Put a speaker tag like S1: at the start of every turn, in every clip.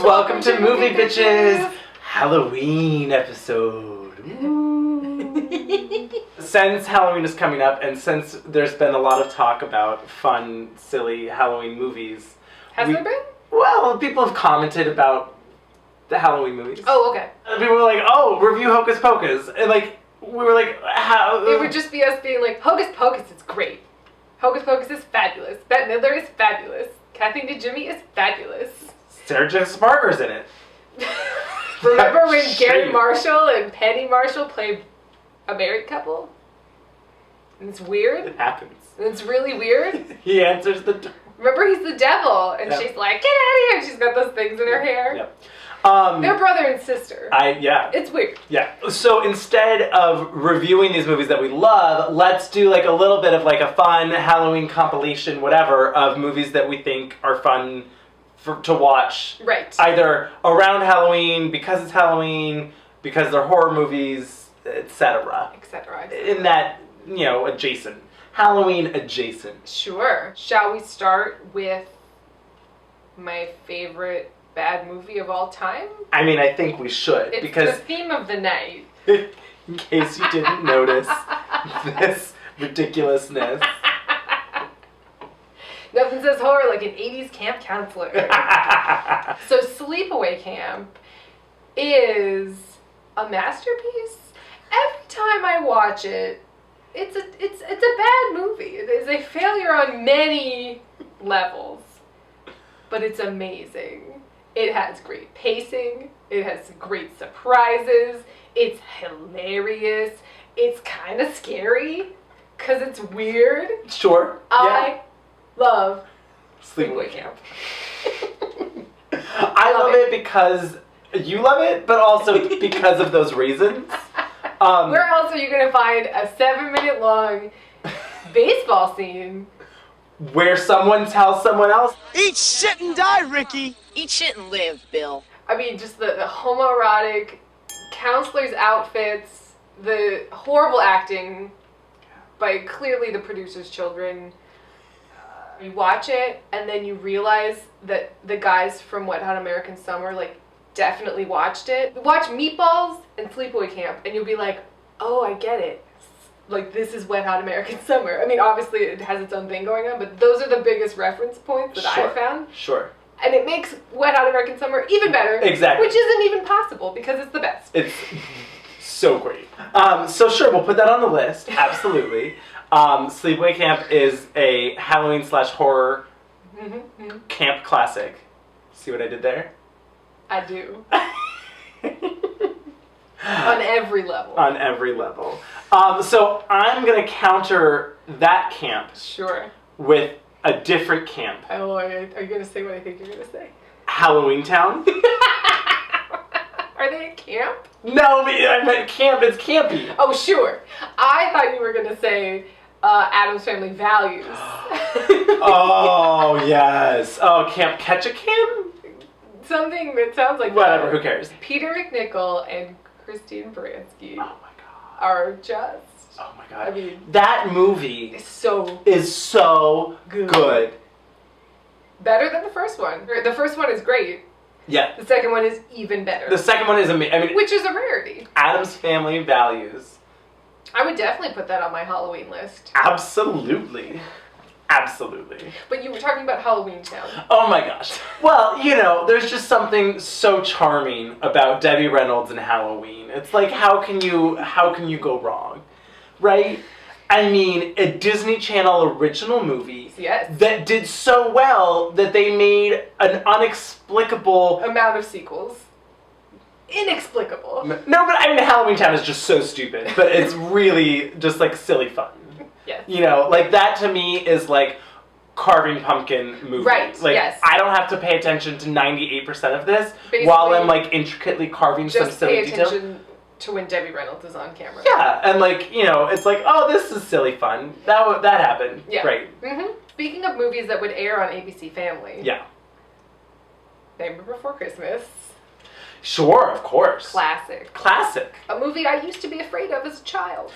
S1: welcome to Movie Bitches Halloween episode. Since Halloween is coming up, and since there's been a lot of talk about fun, silly Halloween movies.
S2: Has there been?
S1: Well, people have commented about the Halloween movies.
S2: Oh, okay.
S1: And people were like, oh, review Hocus Pocus. And like, we were like, how?
S2: It would just be us being like, Hocus Pocus is great. Hocus Pocus is fabulous. Bette Midler is fabulous. Kathy DeJimmy is fabulous.
S1: Sarah Jessica Parker's in it.
S2: Remember when Gary Marshall and Penny Marshall played a married couple? And it's weird.
S1: It happens.
S2: And it's really weird.
S1: He answers the door.
S2: Remember, he's the devil, and she's like, get out of here. She's got those things in her hair.
S1: Yep.
S2: They're brother and sister.
S1: Yeah.
S2: It's weird.
S1: Yeah. So instead of reviewing these movies that we love, let's do like a little bit of like a fun Halloween compilation, whatever, of movies that we think are fun to watch.
S2: Right.
S1: Either around Halloween, because it's Halloween, because they're horror movies, etc.
S2: Etc.
S1: In that, adjacent. Halloween adjacent.
S2: Sure. Shall we start with my favorite bad movie of all time?
S1: I mean, I think we should.
S2: It's
S1: because
S2: the theme of the night.
S1: In case you didn't notice this ridiculousness.
S2: Nothing says horror like an 80s camp counselor. So Sleepaway Camp is a masterpiece. Every time I watch it, it's a bad movie. It is a failure on many levels. But it's amazing. It has great pacing. It has great surprises. It's hilarious. It's kind of scary because it's weird.
S1: Sure.
S2: I love Sleepaway Camp.
S1: I love it because you love it, but also because of those reasons.
S2: Where else are you going to find a 7-minute long baseball scene
S1: where someone tells someone else,
S3: eat shit and die, Ricky.
S4: Eat shit and live, Bill.
S2: I mean, just the homoerotic counselors' outfits, the horrible acting by clearly the producer's children. You watch it, and then you realize that the guys from Wet Hot American Summer, definitely watched it. Watch Meatballs and Sleepaway Camp, and you'll be like, oh, I get it. This is Wet Hot American Summer. I mean, obviously it has its own thing going on, but those are the biggest reference points that I found.
S1: Sure.
S2: And it makes Wet Hot American Summer even better.
S1: Exactly.
S2: Which isn't even possible, because it's the best.
S1: It's so great. So sure, we'll put that on the list. Absolutely. Sleepaway Camp is a Halloween/horror camp classic. See what I did there?
S2: I do. On every level.
S1: On every level. So I'm going to counter that camp.
S2: Sure.
S1: With a different camp.
S2: Oh, are you going to say what I think you're going to say?
S1: Halloweentown.
S2: Are they a camp?
S1: No, I meant camp. It's campy.
S2: Oh, sure. I thought you were going to say Addams Family Values.
S1: Oh, yes. Oh, Camp Ketchikan?
S2: Something that sounds like
S1: whatever, who cares?
S2: Peter McNichol and Christine Baranski are just...
S1: Oh my god.
S2: I mean...
S1: That movie
S2: is so
S1: good.
S2: Better than the first one. The first one is great.
S1: Yeah.
S2: The second one is even better.
S1: The second one is amazing. I mean,
S2: which is a rarity.
S1: Addams Family Values.
S2: I would definitely put that on my Halloween list.
S1: Absolutely. Absolutely.
S2: But you were talking about Halloweentown.
S1: Oh my gosh. Well, there's just something so charming about Debbie Reynolds and Halloween. It's like, how can you go wrong? Right? I mean, a Disney Channel original movie that did so well that they made an inexplicable
S2: amount of sequels. Inexplicable.
S1: No, but I mean, Halloweentown is just so stupid, but it's really just silly fun.
S2: Yes.
S1: That to me is like carving pumpkin movie.
S2: Right, yes.
S1: I don't have to pay attention to 98% of this while I'm intricately carving some silly details.
S2: Just pay attention to when Debbie Reynolds is on camera.
S1: Yeah, and it's like, oh, this is silly fun. That happened.
S2: Yeah.
S1: Great.
S2: Mm-hmm. Speaking of movies that would air on ABC Family.
S1: Yeah.
S2: Nightmare Before Christmas.
S1: Sure, of course.
S2: Classic. A movie I used to be afraid of as a child.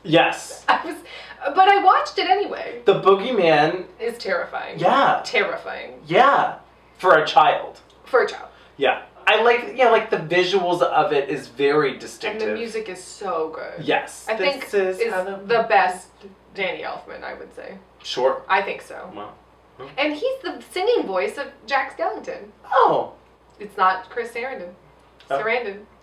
S1: Yes.
S2: But I watched it anyway.
S1: The Boogeyman
S2: is terrifying.
S1: Yeah.
S2: Terrifying.
S1: Yeah. For a child.
S2: For a child.
S1: Yeah. I like the visuals of it is very
S2: And
S1: distinctive.
S2: the music is so good.
S1: Yes.
S2: I think is the best Danny Elfman, I would say.
S1: Sure.
S2: I think so.
S1: Well.
S2: And he's the singing voice of Jack Skellington.
S1: Oh.
S2: It's not Chris Sarandon.
S1: Oh.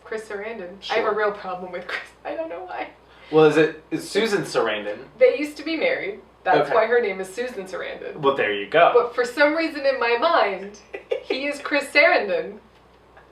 S2: Chris Sarandon.
S1: Sure.
S2: I have a real problem with Chris. I don't know why.
S1: Well, is Susan Sarandon?
S2: They used to be married. That's
S1: Okay.
S2: why her name is Susan Sarandon.
S1: Well, there you go.
S2: But for some reason in my mind, he is Chris Sarandon.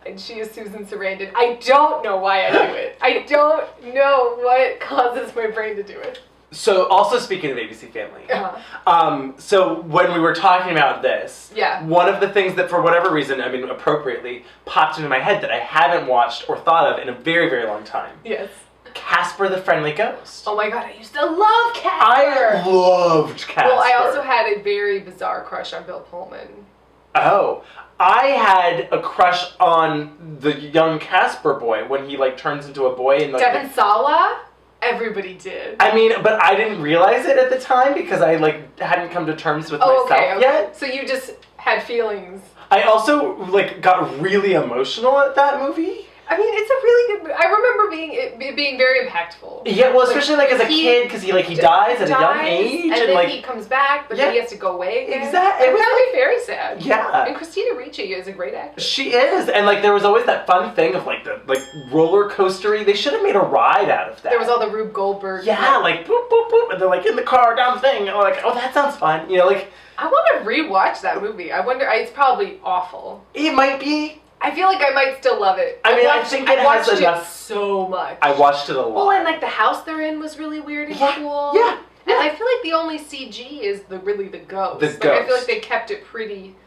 S2: And she is Susan Sarandon. I don't know why I do it. I don't know what causes my brain to do it.
S1: So, also speaking of ABC Family,
S2: Uh-huh.
S1: so when we were talking about this,
S2: Yeah.
S1: one of the things that for whatever reason, I mean appropriately, popped into my head that I haven't watched or thought of in a very, very long time.
S2: Yes.
S1: Casper the Friendly Ghost.
S2: Oh my god, I used to love Casper!
S1: I loved Casper.
S2: Well, I also had a very bizarre crush on Bill Pullman.
S1: Oh. I had a crush on the young Casper boy when he turns into a boy and
S2: Devon Sawa? Everybody did.
S1: I mean, but I didn't realize it at the time because I hadn't come to terms with myself yet.
S2: So you just had feelings.
S1: I also got really emotional at that movie.
S2: I mean, it's a really good. I remember it being very impactful.
S1: Yeah, well, especially as a kid because he dies at a young age
S2: and then he comes back, but then he has to go away again.
S1: Exactly.
S2: It was very sad.
S1: Yeah.
S2: And Christina Ricci is a great actress.
S1: She is, and there was always that fun thing of the roller coastery. They should have made a ride out of that.
S2: There was all the Rube Goldberg.
S1: Yeah, boop boop boop, and they're in the car down the thing. And oh, that sounds fun.
S2: I want to rewatch that movie. I wonder. It's probably awful.
S1: It might be.
S2: I feel like I might still love it.
S1: I think it has enough.
S2: It so much.
S1: I watched it a lot.
S2: Oh, and the house they're in was really weird and cool.
S1: Yeah.
S2: And I feel like the only CG is really the ghost.
S1: The
S2: I
S1: ghost.
S2: feel like they kept it pretty.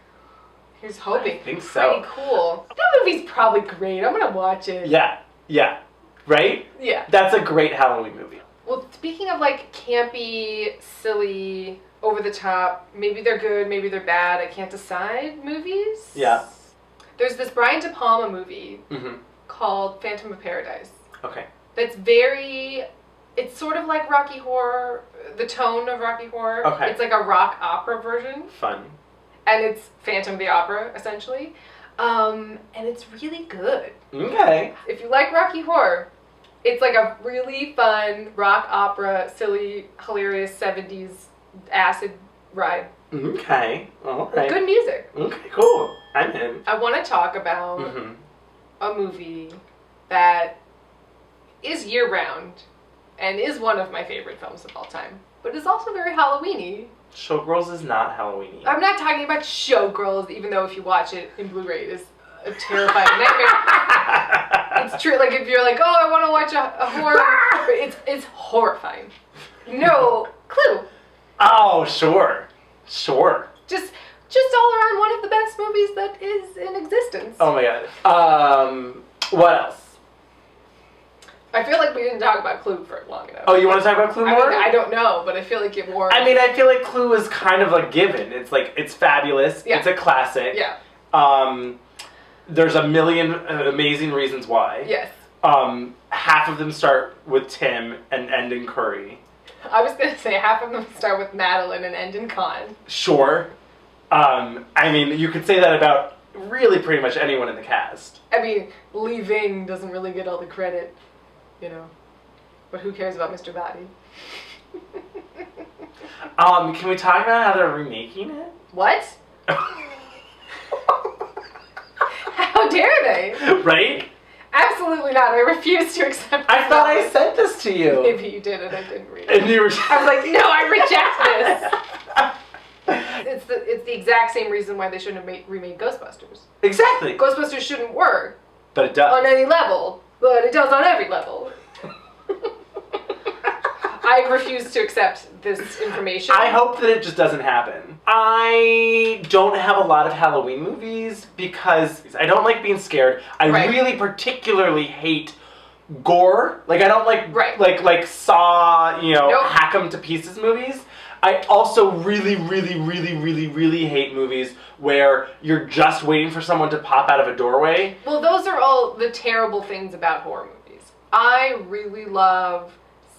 S2: Here's hoping.
S1: I think
S2: pretty
S1: so.
S2: cool. That movie's probably great. I'm gonna watch it.
S1: Yeah. Yeah. Right?
S2: Yeah.
S1: That's a great Halloween movie.
S2: Well, speaking of campy, silly, over the top, maybe they're good, maybe they're bad, I can't decide movies.
S1: Yeah.
S2: There's this Brian De Palma movie
S1: Mm-hmm.
S2: called Phantom of Paradise.
S1: Okay.
S2: That's it's sort of like Rocky Horror, the tone of Rocky Horror.
S1: Okay.
S2: It's like a rock opera version.
S1: Fun.
S2: And it's Phantom the Opera, essentially. And it's really good.
S1: Okay.
S2: If you like Rocky Horror, it's a really fun rock opera, silly, hilarious 70s acid ride.
S1: Okay. All right.
S2: With good music.
S1: Okay, cool. I'm in.
S2: I want to talk about
S1: Mm-hmm.
S2: a movie that is year-round and is one of my favorite films of all time, but is also very Halloween-y.
S1: Showgirls is not Halloween-y.
S2: I'm not talking about Showgirls, even though if you watch it in Blu-ray, it is a terrifying nightmare. It's true, if you're oh, I want to watch a horror, but it's horrifying. No clue.
S1: Oh, sure. Sure.
S2: Just all around one of the best movies that is in existence.
S1: Oh my god. What else?
S2: I feel like we didn't talk about Clue for long enough.
S1: Oh, you want to talk about Clue more?
S2: I don't know, but I feel like it warrants.
S1: I feel like Clue is kind of a given. It's it's fabulous.
S2: Yeah.
S1: It's a classic.
S2: Yeah.
S1: There's a million amazing reasons why.
S2: Yes.
S1: Half of them start with Tim and end in Curry.
S2: I was going to say half of them start with Madeline and end in Con.
S1: Sure. You could say that about really pretty much anyone in the cast.
S2: Lee Ving doesn't really get all the credit, But who cares about Mr. Body?
S1: Can we talk about how they're remaking it?
S2: What? How dare they?
S1: Right?
S2: Absolutely not. I refuse to accept
S1: I thought I sent this to you.
S2: Maybe you did and I didn't read it.
S1: And you were
S2: I was like, no, I reject this. It's the exact same reason why they shouldn't have remade Ghostbusters.
S1: Exactly.
S2: Ghostbusters shouldn't work
S1: But it does.
S2: on any level, but it does on every level. I refuse to accept this information.
S1: I hope that it just doesn't happen. I don't have a lot of Halloween movies because I don't like being scared. I really particularly hate gore. I don't like Saw, hack 'em to pieces movies. I also really, really, really, really, really hate movies where you're just waiting for someone to pop out of a doorway.
S2: Well, those are all the terrible things about horror movies. I really love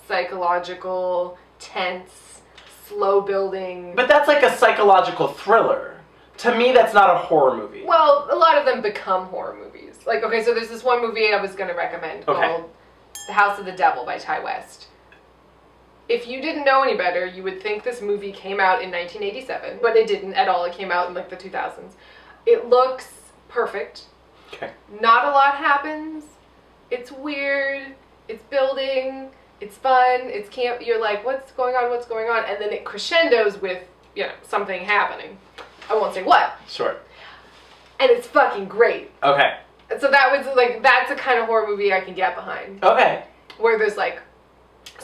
S2: psychological, tense, slow building.
S1: But that's like a psychological thriller. To me, that's not a horror movie.
S2: Well, a lot of them become horror movies. Like, okay, so there's this one movie I was going to recommend called The House of the Devil by Ty West. If you didn't know any better, you would think this movie came out in 1987, but it didn't at all. It came out in like the 2000s. It looks perfect.
S1: Okay.
S2: Not a lot happens. It's weird. It's building. It's fun. It's camp. You're like, what's going on? What's going on? And then it crescendos with, something happening. I won't say what.
S1: Sure.
S2: And it's fucking great.
S1: Okay.
S2: So that was like, that's a kind of horror movie I can get behind.
S1: Okay.
S2: Where there's like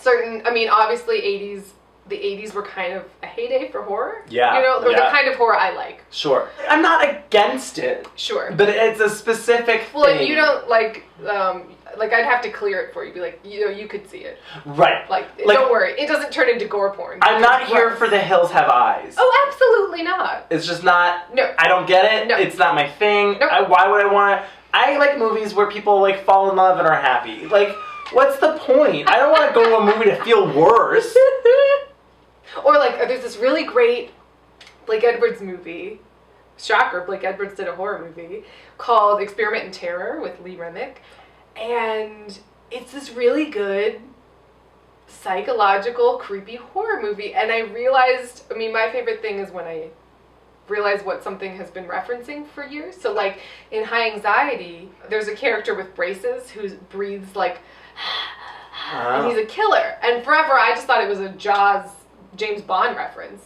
S2: obviously the 80s were kind of a heyday for horror.
S1: Yeah.
S2: Or the kind of horror I like.
S1: Sure. I'm not against it.
S2: Sure.
S1: But it's a specific thing.
S2: Well, if you don't like I'd have to clear it for you. Be like, you could see it.
S1: Right.
S2: Like, don't worry. It doesn't turn into gore porn.
S1: I'm not here for The Hills Have Eyes.
S2: Oh, absolutely not.
S1: It's just not.
S2: No.
S1: I don't get it.
S2: No.
S1: It's not my thing.
S2: Nope.
S1: Why would I want to? I like movies where people like fall in love and are happy. Like, what's the point? I don't want to go to a movie to feel worse.
S2: Or like, there's this really great Blake Edwards movie. Shocker, Blake Edwards did a horror movie called Experiment in Terror with Lee Remick. And it's this really good psychological, creepy horror movie. And I realized, my favorite thing is when I realize what something has been referencing for years. So like in High Anxiety, there's a character with braces who breathes like, and he's a killer. And forever I just thought it was a James Bond reference.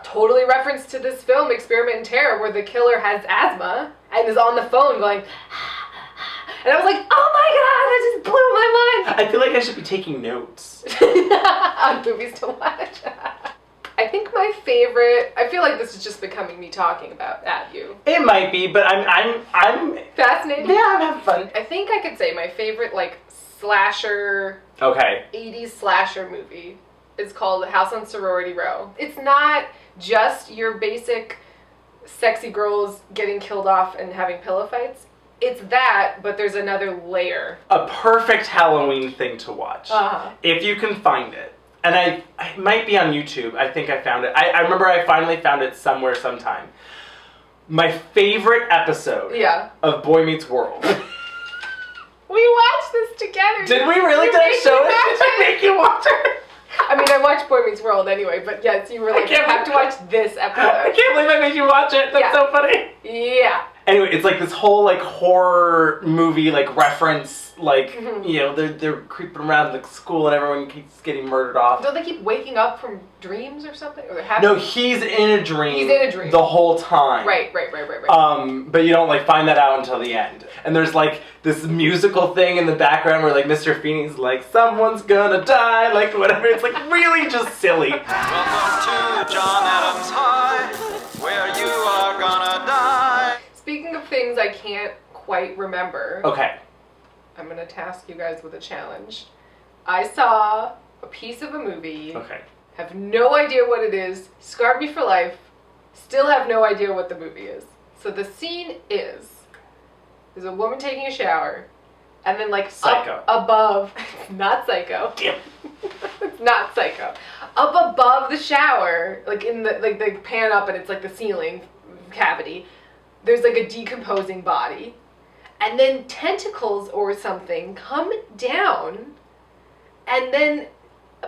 S2: Totally reference to this film, Experiment in Terror, where the killer has asthma and is on the phone going, and I was like, oh my god, that just blew my mind.
S1: I feel like I should be taking notes.
S2: On movies to watch. I think my favorite, I feel like this is just becoming me talking at you.
S1: It might be, but I'm
S2: Fascinated?
S1: Yeah, I'm having fun.
S2: I think I could say my favorite, like, slasher,
S1: Okay.
S2: 80s slasher movie is called House on Sorority Row. It's not just your basic sexy girls getting killed off and having pillow fights. It's that, but there's another layer.
S1: A perfect Halloween thing to watch.
S2: Uh-huh.
S1: If you can find it. And it might be on YouTube. I think I found it. I remember I finally found it somewhere sometime. My favorite episode of Boy Meets World.
S2: We watched this together.
S1: Did we really? Did I show it? Did I make you watch it?
S2: I watched Boy Meets World anyway, but yes, you were like, you have to watch this episode.
S1: I can't believe I made you watch it. That's so funny.
S2: Yeah.
S1: Anyway, it's like this whole like horror movie like reference, like they're creeping around the school and everyone keeps getting murdered off.
S2: Don't they keep waking up from dreams or something? Or
S1: No, he's in a dream.
S2: He's in a dream
S1: the whole time.
S2: Right.
S1: But you don't like find that out until the end. And there's like this musical thing in the background where like Mr. Feeney's like, someone's gonna die, like whatever. It's like really just silly.
S5: Welcome to John Adams High, where you are gonna die.
S2: Speaking of things I can't quite remember.
S1: Okay.
S2: I'm gonna task you guys with a challenge. I saw a piece of a movie.
S1: Okay.
S2: Have no idea what it is. Scarred me for life. Still have no idea what the movie is. So the scene is, there's a woman taking a shower, and then like
S1: Psycho.
S2: up above, not Psycho.
S1: Damn.
S2: It's not Psycho. Up above the shower, like in the like they pan up and it's like the ceiling cavity. There's like a decomposing body, and then tentacles or something come down, and then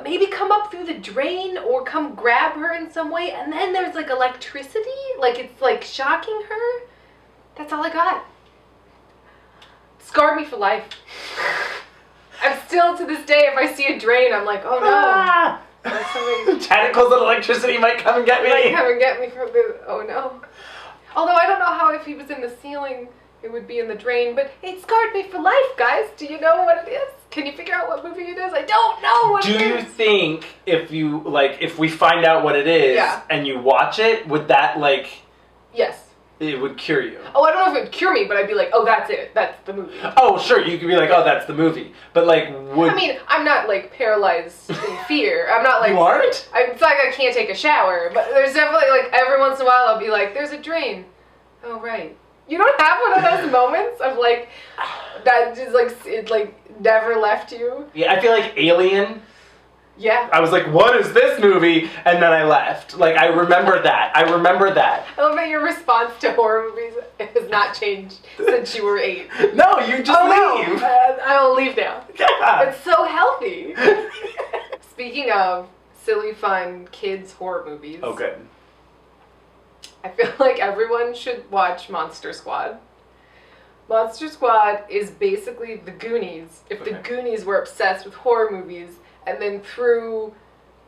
S2: maybe come up through the drain or come grab her in some way, and then there's like electricity, like it's like shocking her. That's all I got. Scarred me for life. I'm still to this day, if I see a drain, I'm like, oh no.
S1: Ah! Tentacles and electricity might come and get me.
S2: Might come and get me from the, oh no. Although I don't know how if he was in the ceiling, it would be in the drain, but it scarred me for life, guys. Do you know what it is? Can you figure out what movie it is? I don't know what it is.
S1: Do you think if we find out what it is and you watch it, would that
S2: Yes.
S1: It would cure you?
S2: Oh, I don't know if it would cure me, but I'd be like, oh, that's it. That's the movie.
S1: Oh, sure. You could be like, oh, that's the movie. But
S2: I'm not like paralyzed in fear. I'm not like.
S1: You aren't?
S2: It's like I can't take a shower, but there's definitely like every once in a while I'll be like, there's a drain. Oh, right. You don't have one of those moments of like, that just like, it like never left you?
S1: Yeah, I feel like Alien
S2: Yeah.
S1: I was like, what is this movie? And then I left. Like, I remember that.
S2: I love that your response to horror movies has not changed since you were 8.
S1: No, you just leave.
S2: No. I'll leave now.
S1: Yeah.
S2: It's so healthy. Speaking of silly, fun kids horror movies.
S1: Oh, good.
S2: I feel like everyone should watch Monster Squad. Monster Squad is basically the Goonies. If the Goonies were obsessed with horror movies, and then through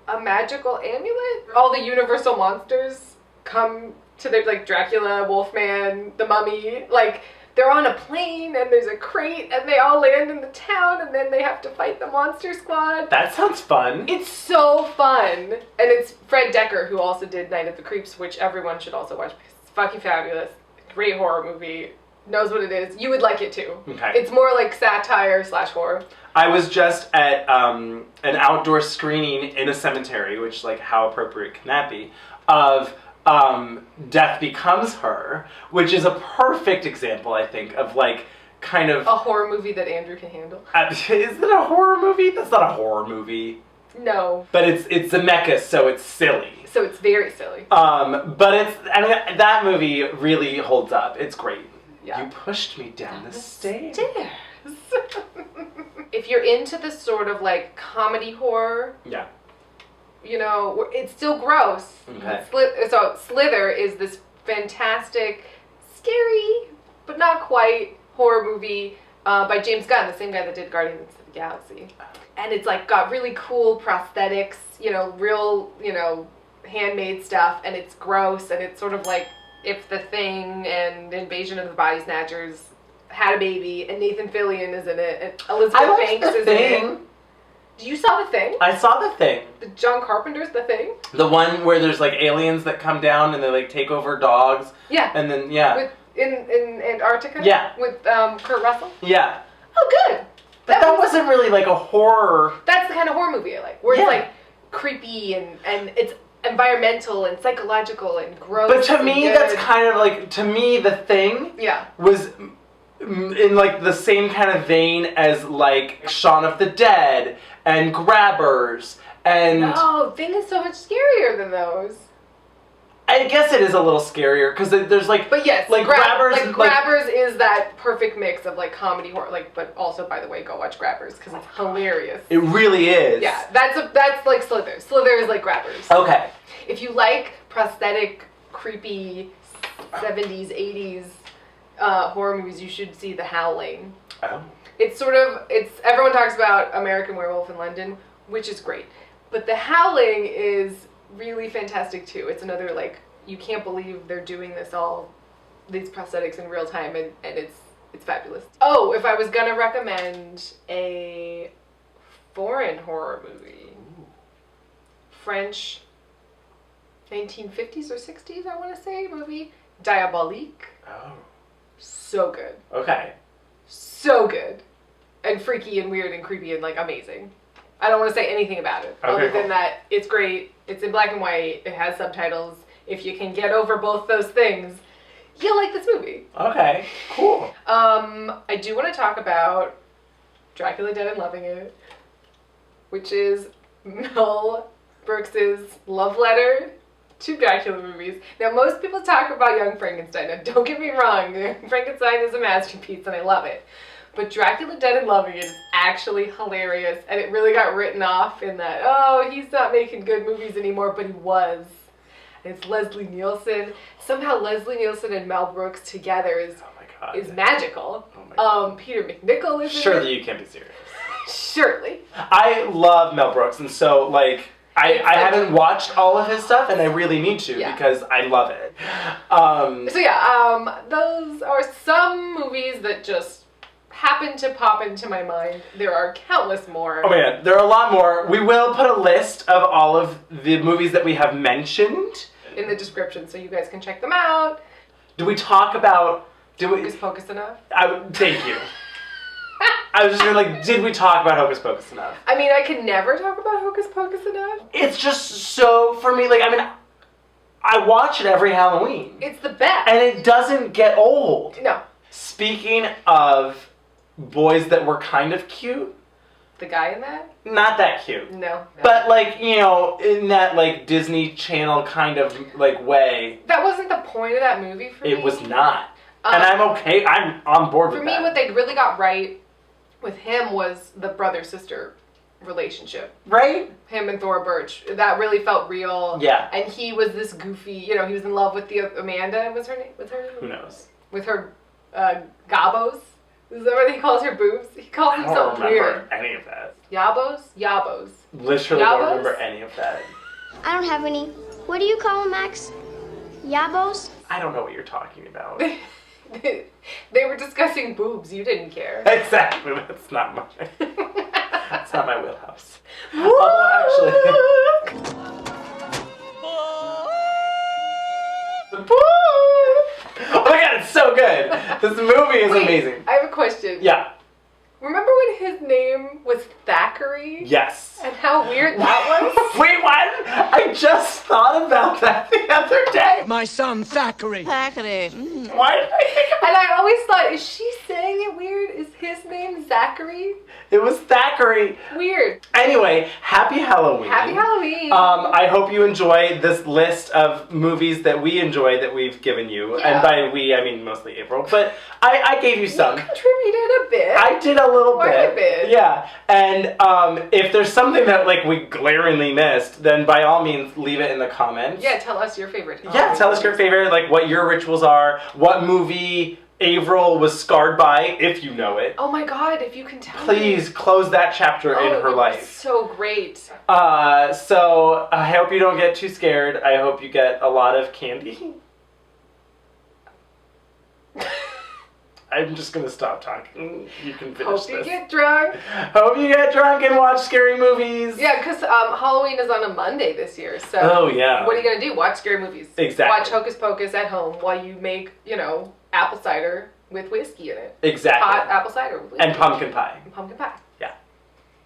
S2: a magical amulet, all the Universal monsters come to their, like, Dracula, Wolfman, the Mummy, like, they're on a plane, and there's a crate, and they all land in the town, and then they have to fight the Monster Squad.
S1: That sounds fun.
S2: It's so fun. And it's Fred Dekker, who also did Night of the Creeps, which everyone should also watch, because it's fucking fabulous. Great horror movie. Knows what it is. You would like it too.
S1: Okay.
S2: It's more like satire / horror.
S1: I was just at an outdoor screening in a cemetery, which, like, how appropriate can that be, of Death Becomes Her, which is a perfect example, I think, of, like, kind of...
S2: A horror movie that Andrew can handle.
S1: Is it a horror movie? That's not a horror movie.
S2: No.
S1: But it's Zemeckis, so it's silly.
S2: So it's very silly.
S1: But it's... I mean, that movie really holds up. It's great.
S2: Yeah.
S1: You pushed me down the stairs.
S2: If you're into this sort of, like, comedy horror...
S1: Yeah.
S2: You know, it's still gross.
S1: Okay.
S2: So Slither is this fantastic, scary, but not quite horror movie by James Gunn, the same guy that did Guardians of the Galaxy. And it's, like, got really cool prosthetics, you know, real, you know, handmade stuff, and it's gross, and it's sort of like if The Thing and Invasion of the Body Snatchers had a baby, and Nathan Fillion is in it, and Elizabeth Banks is in it. You saw The Thing?
S1: I saw The Thing.
S2: The John Carpenter's The Thing?
S1: The one where there's, like, aliens that come down and they, like, take over dogs.
S2: Yeah.
S1: And then, yeah.
S2: With in Antarctica?
S1: Yeah.
S2: With Kurt Russell?
S1: Yeah.
S2: Oh, good.
S1: But that wasn't really, like, a horror...
S2: That's the kind of horror movie I like, where it's, like, creepy and it's environmental and psychological and gross.
S1: But to me, that's kind of, like, to me, The Thing was... in, like, the same kind of vein as, like, Shaun of the Dead and Grabbers and...
S2: No, Thing is so much scarier than those.
S1: I guess it is a little scarier, because there's, like...
S2: But yes,
S1: like, Grabbers...
S2: Like, Grabbers is that perfect mix of, like, comedy, horror, like, but also, by the way, go watch Grabbers, because it's hilarious.
S1: It really is.
S2: Yeah, that's like Slither. Slither is like Grabbers.
S1: Okay.
S2: If you like prosthetic, creepy 70s, 80s... horror movies, you should see The Howling.
S1: Oh.
S2: Everyone talks about American Werewolf in London, which is great. But The Howling is really fantastic too. It's another, like, you can't believe they're doing these prosthetics in real time, and it's fabulous. Oh, if I was gonna recommend a foreign horror movie, French 1950s or 60s, I want to say, movie, Diabolique.
S1: Oh.
S2: So good.
S1: Okay.
S2: So good. And freaky and weird and creepy and, like, amazing. I don't want to say anything about it.
S1: Okay,
S2: other than that, it's great. It's in black and white. It has subtitles. If you can get over both those things, you'll like this movie.
S1: Okay. Cool.
S2: I do want to talk about Dracula Dead and Loving It, which is Mel Brooks's love letter to Dracula movies. Now, most people talk about Young Frankenstein. Now, don't get me wrong. Young Frankenstein is a masterpiece, and I love it. But Dracula Dead and Loving It is actually hilarious, and it really got written off in that, oh, he's not making good movies anymore, but he was. And it's Leslie Nielsen. Somehow Leslie Nielsen and Mel Brooks together is magical.
S1: Oh my God.
S2: Peter McNichol is in it.
S1: Surely you can't be serious.
S2: Surely.
S1: I love Mel Brooks, and so, like... I haven't watched all of his stuff, and I really need to, because I love it.
S2: Those are some movies that just happen to pop into my mind. There are countless more.
S1: Oh my God, there are a lot more. We will put a list of all of the movies that we have mentioned
S2: in the description, so you guys can check them out.
S1: Do we talk about...
S2: Hocus Pocus enough?
S1: Thank you. I was just like, did we talk about Hocus Pocus enough?
S2: I mean, I can never talk about Hocus Pocus enough.
S1: It's just so, for me, like, I mean, I watch it every Halloween.
S2: It's the best.
S1: And it doesn't get old.
S2: No.
S1: Speaking of boys that were kind of cute,
S2: The guy in that?
S1: Not that cute.
S2: No.
S1: But like, you know, in that like Disney Channel kind of like way.
S2: That wasn't the point of that movie for me.
S1: It was not. And I'm okay. I'm on board with that.
S2: For me, what they really got right with him was the brother-sister relationship.
S1: Right?
S2: Him and Thora Birch. That really felt real.
S1: Yeah.
S2: And he was this goofy, you know, he was in love with the Amanda, what's her name?
S1: Who knows?
S2: With her gabos. Is that what he calls her boobs? He calls them
S1: I don't
S2: something
S1: remember
S2: weird.
S1: any of that.
S2: Yabos? Yabos.
S1: Literally
S2: Yabos?
S1: don't remember any of that.
S6: I don't have any. What do you call them, Max? Yabos?
S1: I don't know what you're talking about.
S2: They were discussing boobs. You didn't care.
S1: Exactly. That's not my. That's not my wheelhouse. Although actually. Oh my god, it's so good. This movie is
S2: Wait,
S1: amazing.
S2: I have a question.
S1: Yeah.
S2: Remember when his name was Thackeray?
S1: Yes.
S2: And how weird that was?
S1: Wait, what? I just thought about that the other day.
S3: My son Thackeray.
S1: Why did I think
S2: And I always thought, is she saying it weird? Is his name Zachary?
S1: it was Thackeray?
S2: Weird.
S1: Anyway, happy Halloween.
S2: Happy Halloween.
S1: I hope you enjoy this list of movies that we enjoy that we've given you.
S2: Yeah.
S1: And by we, I mean mostly April. But I gave you some.
S2: You contributed a bit.
S1: I did a little
S2: Quite
S1: bit.
S2: a bit.
S1: Yeah. And if there's something that like we glaringly missed, then by all means leave it in the comments.
S2: Yeah, tell us your favorite.
S1: Yeah, tell us your favorite, like what your rituals are, what movie Avaryl was scarred by, if you know it.
S2: Oh my god, if you can tell
S1: Please close that chapter in her
S2: it was
S1: life.
S2: so great.
S1: So I hope you don't get too scared. I hope you get a lot of candy. I'm just gonna stop talking. You can finish
S2: Hope you
S1: this.
S2: get drunk.
S1: Hope you get drunk and watch scary movies.
S2: Yeah, because Halloween is on a Monday this year, so
S1: Oh, yeah.
S2: what are you going to do? Watch scary movies.
S1: Exactly.
S2: Watch Hocus Pocus at home while you make, you know, apple cider with whiskey in it.
S1: Exactly.
S2: Hot apple cider with whiskey.
S1: And pumpkin pie.
S2: And pumpkin pie.
S1: Yeah.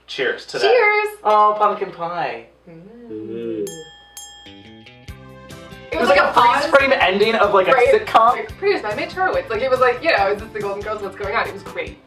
S1: Cheers to that.
S2: Cheers!
S1: Oh, pumpkin pie. It was like a freeze frame ending of like a sitcom.
S2: Like, produced by Mitch Hurwitz. Like, it was like, you know, is this the Golden Girls? What's going on? It was great.